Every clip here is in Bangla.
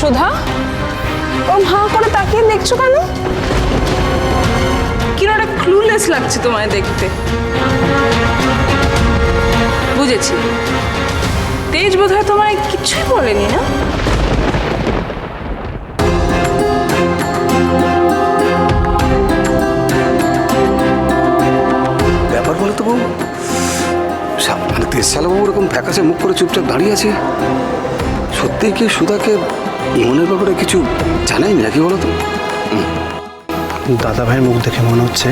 সুধা, ওর হাঁ করে তাকিয়ে দেখছো কেন? কিরকম একটা ক্লুলেস লাগছে তোমায় দেখতে। বুঝেছি, তেজ বোধহয় তোমায় কিছুই বলেনি না? ব্যাপার বলে তো বউ, মানে তেজশালাবাবু ওরকম ফ্যাকাশে মুখ করে চুপচাপ দাঁড়িয়ে আছে। সত্যিই কি সুধাকে ইমনের ব্যাপারে কিছু জানায়নি নাকি বলো তো? দাদা ভাইয়ের মুখ দেখে মনে হচ্ছে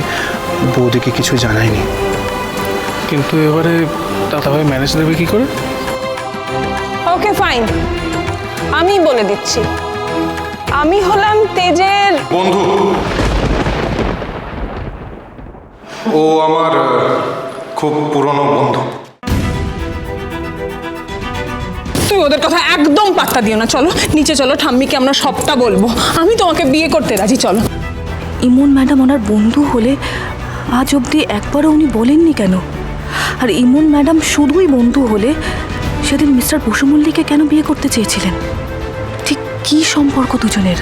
বৌদিকে কিছু জানায়নি। কিন্তু এবারে দাদাভাই ম্যানেজ দেবে কি করে? ওকে ফাইন, আমি বলে দিচ্ছি, আমি হলাম তেজের বন্ধু। ও আমার খুব পুরনো বন্ধু। তুই ওদের কথা একদম পাত্তা দিও না। চলো নিচে চলো, ঠাম্মিকে আমরা সবটা বলবো। আমি তোমাকে বিয়ে করতে রাজি, চলো। ইমন ম্যাডাম ওনার বন্ধু হলে আজ অবধি একবারও উনি বলেননি কেন? আর ইমন ম্যাডাম শুধুই বন্ধু হলে সেদিন মিস্টার বসু মল্লিককে কেন বিয়ে করতে চেয়েছিলেন? ঠিক কী সম্পর্ক দুজনের?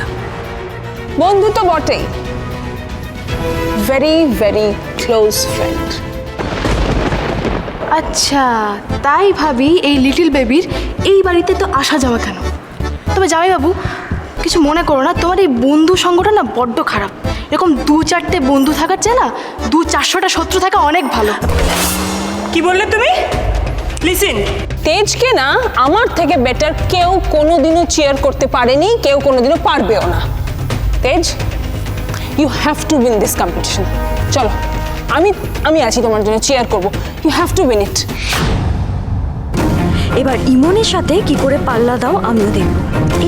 বন্ধু তো বটেই, ভেরি ভেরি ক্লোজ ফ্রেন্ড। আচ্ছা, তাই ভাবি এই লিটল বেবির এই বাড়িতে তো আসা যাওয়া কেন? তবে জামাইবাবু কিছু মনে করো না, তোমার এই বন্ধু সঙ্গটা না বড্ড খারাপ। এরকম 2-4টে বন্ধু থাকার চেয়ে না 200-400টা শত্রু থাকা অনেক ভালো। কি বললে তুমি? লিসেন, তেজকে না আমার থেকে বেটার কেউ কোনোদিনও চিয়ার করতে পারেনি, কেউ কোনোদিনও পারবেও না। Tej, you have to win this competition. চলো, আমি আছি তোমার জন্য, চিয়ার করবো। You have to win it. এবার ইমনের সাথে কি করে পাল্লা দাও আমিও দেখব।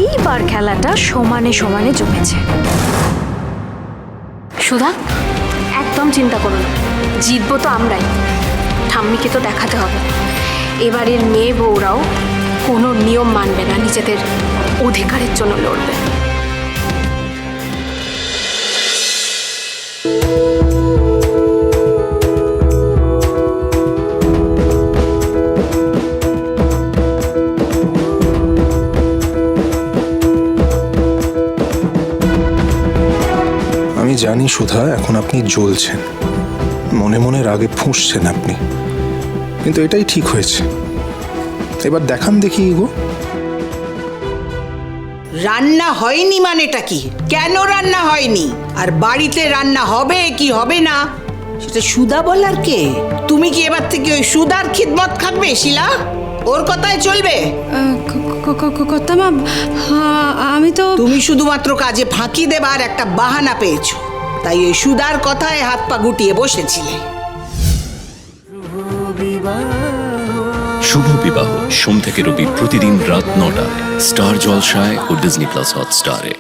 এইবার খেলাটা সমানে সমানে জমেছে। সুধা, একদম চিন্তা করো না, জিতবো তো আমরাই। ঠাম্মিকে তো দেখাতে হবে এবারের মেয়ে বউরাও কোনো নিয়ম মানবে না, নিজেদের অধিকারের জন্য লড়বে। আমি জানি সুধা, এখন আপনি জ্বলছেন, মনে মনে রাগে ফুঁসছেন আপনি, কিন্তু এটাই ঠিক হয়েছে। এবার দেখান দেখি গো। রান্না হয়নি মানেটা কি? কেন রান্না হয়নি? আর বাড়িতে রান্না হবে কি হবে না সেটা সুধা বলার কে? তুমি কি এবার থেকে ওই সুধার খিদমত খাবে শিলা? ওর কথায় চলবে? কর্তামা, আমি তো তুমি শুধুমাত্র কাজে ফাঁকি দেবার একটা বাহানা পেয়েছো, তাই ওই সুধার কথায় হাত পা গুটিয়ে বসেছিলে। শুভ বিবাহ সোম থেকে রবি প্রতিদিন রাত ৯টায় স্টার জলসায় ও ডিজনি প্লাস হটস্টারে।